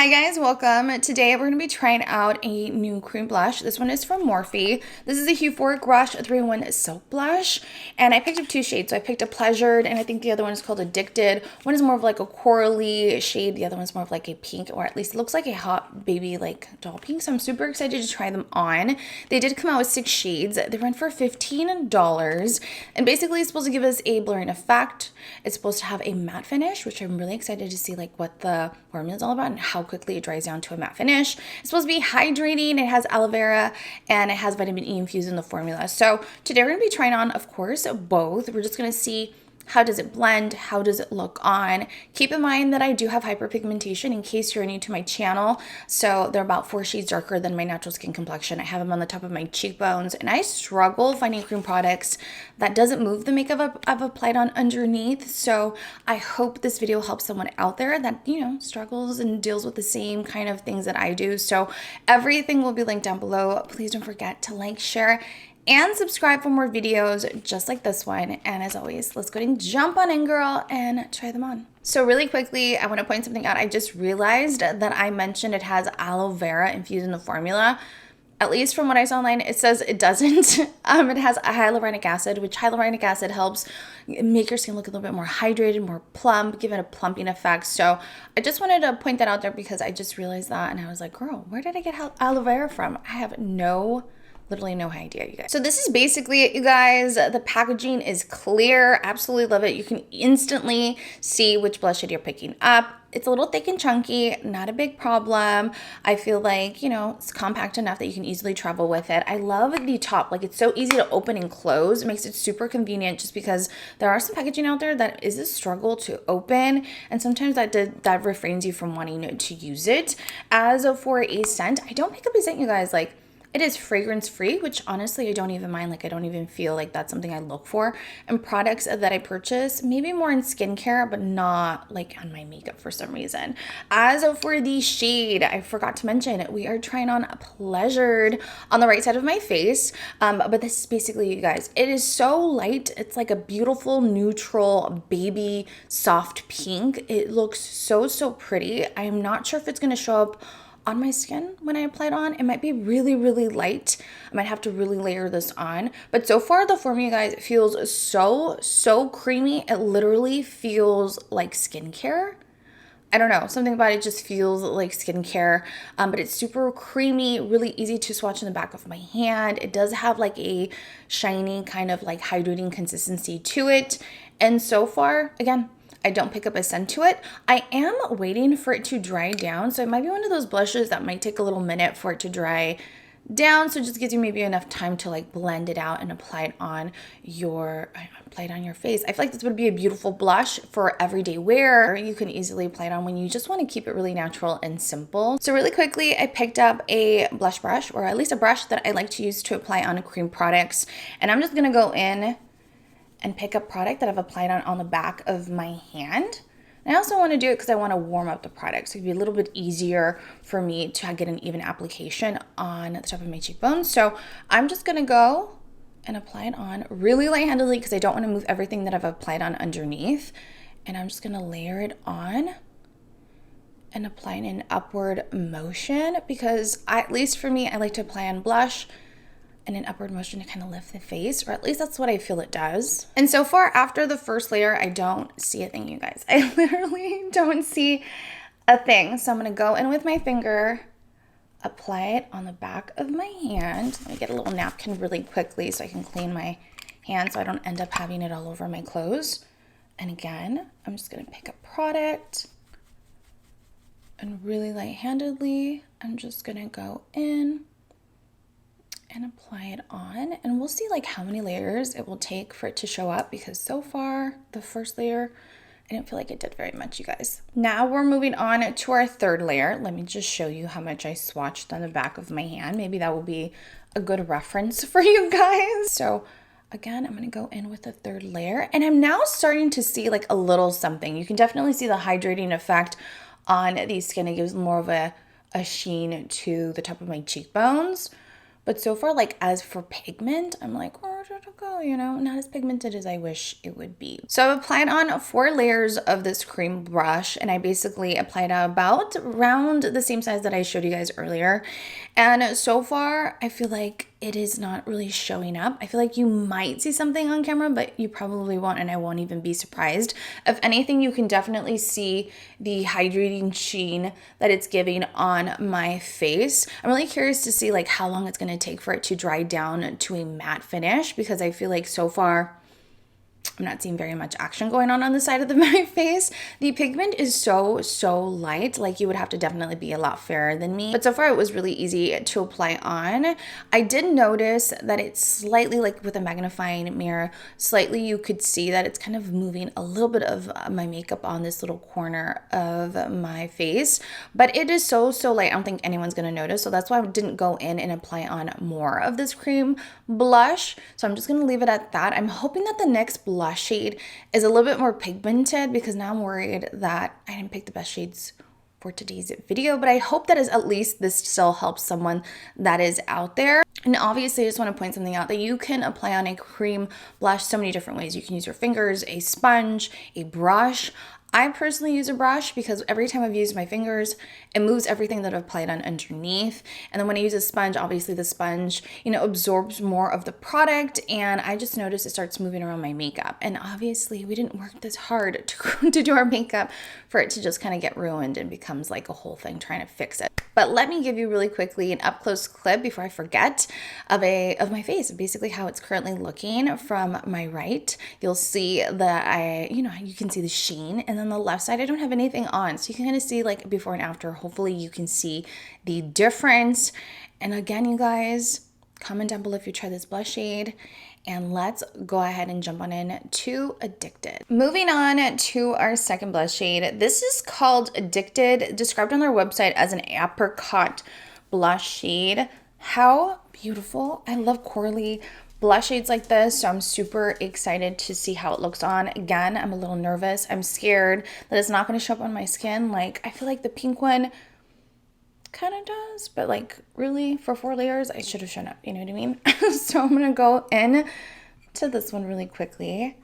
Hi guys, welcome. Today we're going to be trying out a new cream blush. This one is from Morphe. This is a Huephoric Rush 3-in-1 Silk Blush. And I picked up two shades. So I picked a Pleasured and I think the other one is called Addicted. One is more of like a corally shade. The other one's more of like a pink, or at least it looks like a hot baby like doll pink. So I'm super excited to try them on. They did come out with 6 shades. They run for $15. And basically it's supposed to give us a blurring effect. It's supposed to have a matte finish, which I'm really excited to see like what the formula is all about and how quickly it dries down to a matte finish. It's supposed to be hydrating. It has aloe vera and it has vitamin E infused in the formula. So today we're going to be trying on, of course, both. We're just going to see how does it blend, how does it look on. Keep in mind that I do have hyperpigmentation in case you're new to my channel. So they're about 4 shades darker than my natural skin complexion. I have them on the top of my cheekbones and I struggle finding cream products that doesn't move the makeup I've applied on underneath. So I hope this video helps someone out there that, you know, struggles and deals with the same kind of things that I do. So everything will be linked down below. Please don't forget to like, share, and subscribe for more videos just like this one. And as always, let's go ahead and jump on in, girl, and try them on. So really quickly, I want to point something out. I just realized that I mentioned it has aloe vera infused in the formula. At least from what I saw online, it says it doesn't. It has a hyaluronic acid, which hyaluronic acid helps make your skin look a little bit more hydrated, more plump, give it a plumping effect. So I just wanted to point that out there because I just realized that and I was like, girl, where did I get aloe vera from? I have literally no idea, you guys. So this is basically it, you guys. The packaging is clear. Absolutely love it. You can instantly see which blush shade you're picking up. It's a little thick and chunky, not a big problem. I feel like, you know, it's compact enough that you can easily travel with it. I love the top. Like, it's so easy to open and close. It makes it super convenient just because there are some packaging out there that is a struggle to open. And sometimes that refrains you from wanting to use it. As for a scent, I don't pick up a scent, you guys. Like, it is fragrance free, which honestly I don't even mind. Like, I don't even feel like that's something I look for. And products that I purchase, maybe more in skincare, but not like on my makeup for some reason. As for the shade, I forgot to mention, we are trying on Pleasured on the right side of my face. But this is basically, you guys, it is so light. It's like a beautiful, neutral, baby, soft pink. It looks so, so pretty. I am not sure if it's going to show up on my skin when I apply it on. It might be really, really light. I might have to really layer this on. But so far, the formula, you guys, feels so creamy. It literally feels like skincare. I don't know, something about it just feels like skincare, but it's super creamy, really easy to swatch in the back of my hand. It does have like a shiny kind of like hydrating consistency to it. And so far, again, I don't pick up a scent to it. I am waiting for it to dry down. So it might be one of those blushes that might take a little minute for it to dry down. So it just gives you maybe enough time to like blend it out and apply it on your face. I feel like this would be a beautiful blush for everyday wear. You can easily apply it on when you just want to keep it really natural and simple. So really quickly, I picked up a blush brush, or at least a brush that I like to use to apply on cream products. And I'm just going to go in and pick up product that I've applied on the back of my hand. And I also want to do it because I want to warm up the product. So it'd be a little bit easier for me to get an even application on the top of my cheekbones. So I'm just going to go and apply it on really light-handedly because I don't want to move everything that I've applied on underneath. And I'm just going to layer it on and apply in an upward motion because at least for me, I like to apply on blush in an upward motion to kind of lift the face, or at least that's what I feel it does. And so far after the first layer, I don't see a thing, you guys. I literally don't see a thing. So I'm going to go in with my finger, apply it on the back of my hand. Let me get a little napkin really quickly so I can clean my hand so I don't end up having it all over my clothes. And again, I'm just going to pick up product and really light-handedly, I'm just going to go in and apply it on, and we'll see like how many layers it will take for it to show up, because so far the first layer I didn't feel like it did very much, you guys. Now we're moving on to our third layer. Let me just show you how much I swatched on the back of my hand. Maybe that will be a good reference for you guys. So again, I'm going to go in with the third layer, and I'm now starting to see like a little something. You can definitely see the hydrating effect on the skin. It gives more of a sheen to the top of my cheekbones. But so far, like as for pigment, I'm like, to go, you know, not as pigmented as I wish it would be. So I've applied on 4 layers of this cream brush, and I basically applied about around the same size that I showed you guys earlier. And so far, I feel like it is not really showing up. I feel like you might see something on camera, but you probably won't, and I won't even be surprised. If anything, you can definitely see the hydrating sheen that it's giving on my face. I'm really curious to see like how long it's going to take for it to dry down to a matte finish, because I feel like so far I'm not seeing very much action going on the side of my face. The pigment is so light, like you would have to definitely be a lot fairer than me. But so far it was really easy to apply on. I did notice that it's slightly, like with a magnifying mirror, slightly you could see that it's kind of moving a little bit of my makeup on this little corner of my face. But it is so light, I don't think anyone's gonna notice. So that's why I didn't go in and apply on more of this cream blush. So I'm just gonna leave it at that. I'm hoping that the next blush shade is a little bit more pigmented, because now I'm worried that I didn't pick the best shades for today's video, but I hope that is at least this still helps someone that is out there. And obviously I just want to point something out, that you can apply on a cream blush so many different ways. You can use your fingers, a sponge, a brush. I personally use a brush because every time I've used my fingers, it moves everything that I've applied on underneath. And then when I use a sponge, obviously the sponge, you know, absorbs more of the product, and I just noticed it starts moving around my makeup. And obviously we didn't work this hard to do our makeup for it to just kind of get ruined and becomes like a whole thing trying to fix it. But let me give you really quickly an up close clip before I forget of my face, basically how it's currently looking from my right. You'll see that you can see the sheen, and on the left side I don't have anything on, so you can kind of see like before and after. Hopefully you can see the difference. And again, you guys, comment down below if you try this blush shade, and let's go ahead and jump on in to Addicted. Moving on to our second blush shade. This is called Addicted, described on their website as an apricot blush shade. How beautiful. I love corally blush shades like this, so I'm super excited to see how it looks on. Again, I'm a little nervous. I'm scared that it's not going to show up on my skin. Like, I feel like the pink one kind of does, but like really for 4 layers I should have shown up, you know what I mean? So I'm going to go in to this one really quickly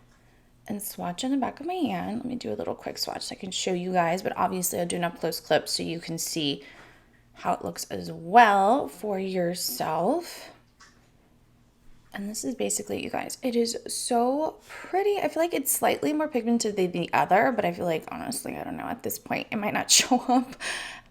and swatch in the back of my hand. Let me do a little quick swatch so I can show you guys, but obviously I'll do an up close clip so you can see how it looks as well for yourself. And this is basically, you guys, it is so pretty. I feel like it's slightly more pigmented than the other, but I feel like, honestly, I don't know, at this point, it might not show up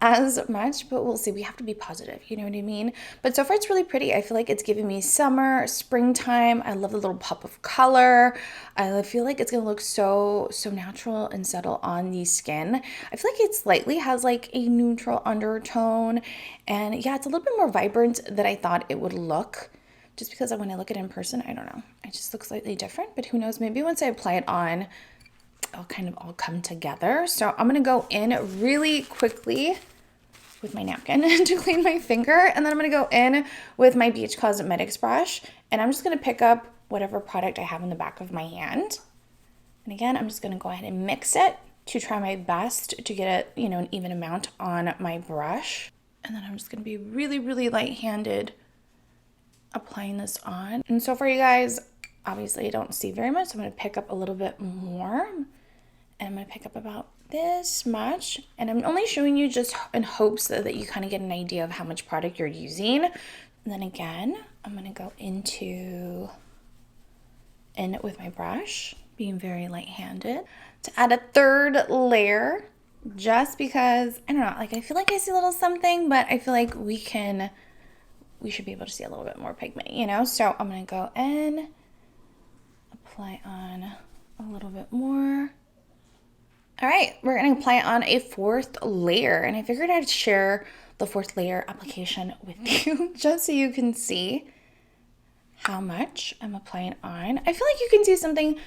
as much, but we'll see. We have to be positive, you know what I mean? But so far, it's really pretty. I feel like it's giving me summer, springtime. I love the little pop of color. I feel like it's gonna look so natural and subtle on the skin. I feel like it slightly has like a neutral undertone. And yeah, it's a little bit more vibrant than I thought it would look. Just because when I look at it in person, I don't know. It just looks slightly different, but who knows? Maybe once I apply it on, it'll kind of all come together. So I'm going to go in really quickly with my napkin to clean my finger. And then I'm going to go in with my Beach Cosmetics brush. And I'm just going to pick up whatever product I have in the back of my hand. And again, I'm just going to go ahead and mix it to try my best to get it, an even amount on my brush. And then I'm just going to be really light-handed applying this on. And so far, you guys, obviously I don't see very much, so I'm going to pick up a little bit more, and I'm going to pick up about this much. And I'm only showing you just in hopes that you kind of get an idea of how much product you're using. And then again, I'm going to go in with my brush, being very light-handed, to add a third layer, just because, I don't know, like I feel like I see a little something, but I feel like we should be able to see a little bit more pigment, So I'm going to go in, apply on a little bit more. All right, we're going to apply on a 4th layer, and I figured I'd share the 4th layer application with you just so you can see how much I'm applying on. I feel like you can see something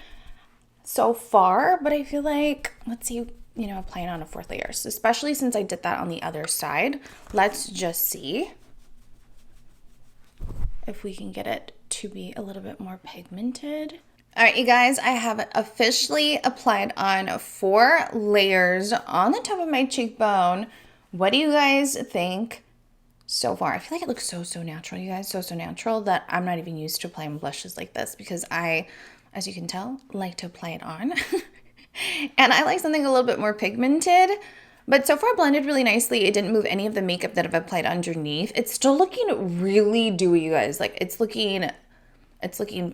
so far, but I feel like, let's see, applying on a 4th layer, so especially since I did that on the other side. Let's just see if we can get it to be a little bit more pigmented. All right, you guys, I have officially applied on 4 layers on the top of my cheekbone. What do you guys think? so far. I feel like it looks so natural, you guys. So natural that I'm not even used to applying blushes like this because I, as you can tell, like to apply it on. And I like something a little bit more pigmented. But so far blended really nicely. It didn't move any of the makeup that I've applied underneath. It's still looking really dewy, you guys. Like it's looking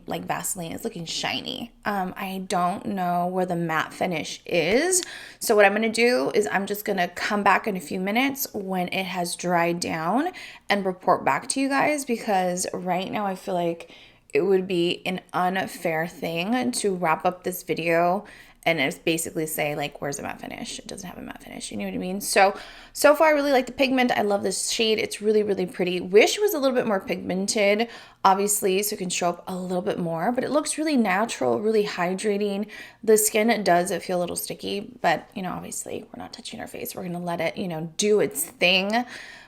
like Vaseline. It's looking shiny. I don't know where the matte finish is. So what I'm going to do is I'm just going to come back in a few minutes when it has dried down and report back to you guys, because right now I feel like it would be an unfair thing to wrap up this video and it's basically say like, where's the matte finish? It doesn't have a matte finish. You know what I mean? So far I really like the pigment. I love this shade. It's really pretty. Wish it was a little bit more pigmented, obviously, so it can show up a little bit more, but it looks really natural, really hydrating. The skin does feel a little sticky, but you know, obviously we're not touching our face. We're going to let it, you know, do its thing.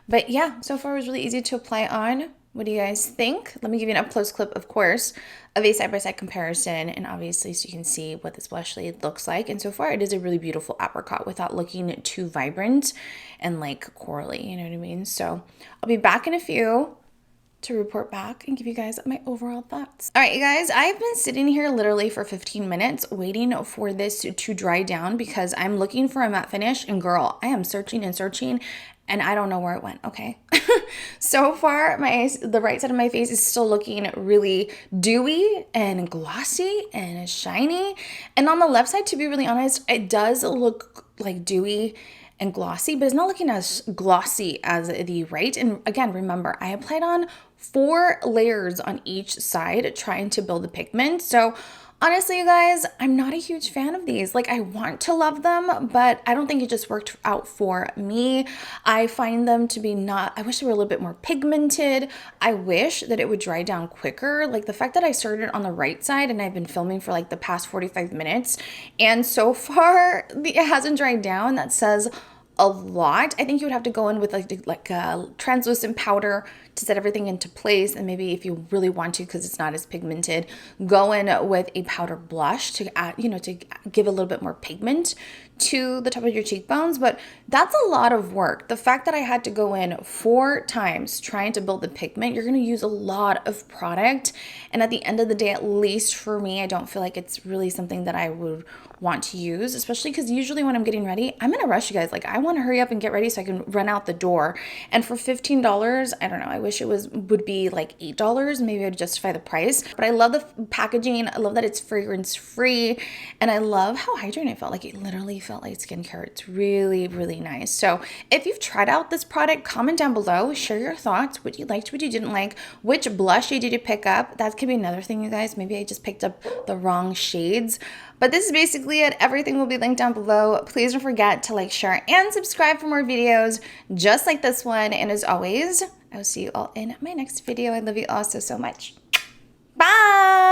But yeah, so far it was really easy to apply on. What do you guys think? Let me give you an up-close clip, of course, of a side-by-side comparison, and obviously so you can see what this blush shade looks like. And so far, it is a really beautiful apricot without looking too vibrant and like corally, you know what I mean? So I'll be back in a few to report back and give you guys my overall thoughts. All right, you guys, I've been sitting here literally for 15 minutes waiting for this to dry down because I'm looking for a matte finish, and girl, I am searching and searching and I don't know where it went, okay? So far, the right side of my face is still looking really dewy and glossy and shiny. And on the left side, to be really honest, it does look like dewy and glossy, but it's not looking as glossy as the right. And again, remember, I applied on 4 layers on each side trying to build the pigment. So honestly, you guys, I'm not a huge fan of these. Like, I want to love them, but I don't think it just worked out for me. I find them to be I wish they were a little bit more pigmented. I wish that it would dry down quicker. Like the fact that I started on the right side and I've been filming for like the past 45 minutes, and so far it hasn't dried down. That says a lot. I think you would have to go in with like a translucent powder to set everything into place, and maybe if you really want to, because it's not as pigmented, go in with a powder blush to add, you know, to give a little bit more pigment to the top of your cheekbones. But that's a lot of work. The fact that I had to go in 4 times trying to build the pigment, you're going to use a lot of product, and at the end of the day, at least for me, I don't feel like it's really something that I would want to use, especially because usually when I'm getting ready, I'm in a rush, you guys. Like, I want to hurry up and get ready so I can run out the door. And for $15, I don't know, I wish it would be like $8. Maybe I'd justify the price. But I love the packaging. I love that it's fragrance free, and I love how hydrating it felt. Like, it literally felt like skincare. It's really nice. So if you've tried out this product, comment down below, share your thoughts, what you liked, what you didn't like, which blush shade did you pick up. That could be another thing, you guys. Maybe I just picked up the wrong shades. But this is basically it. Everything will be linked down below. Please don't forget to like, share, and subscribe for more videos just like this one. And as always, I will see you all in my next video. I love you all so much. Bye!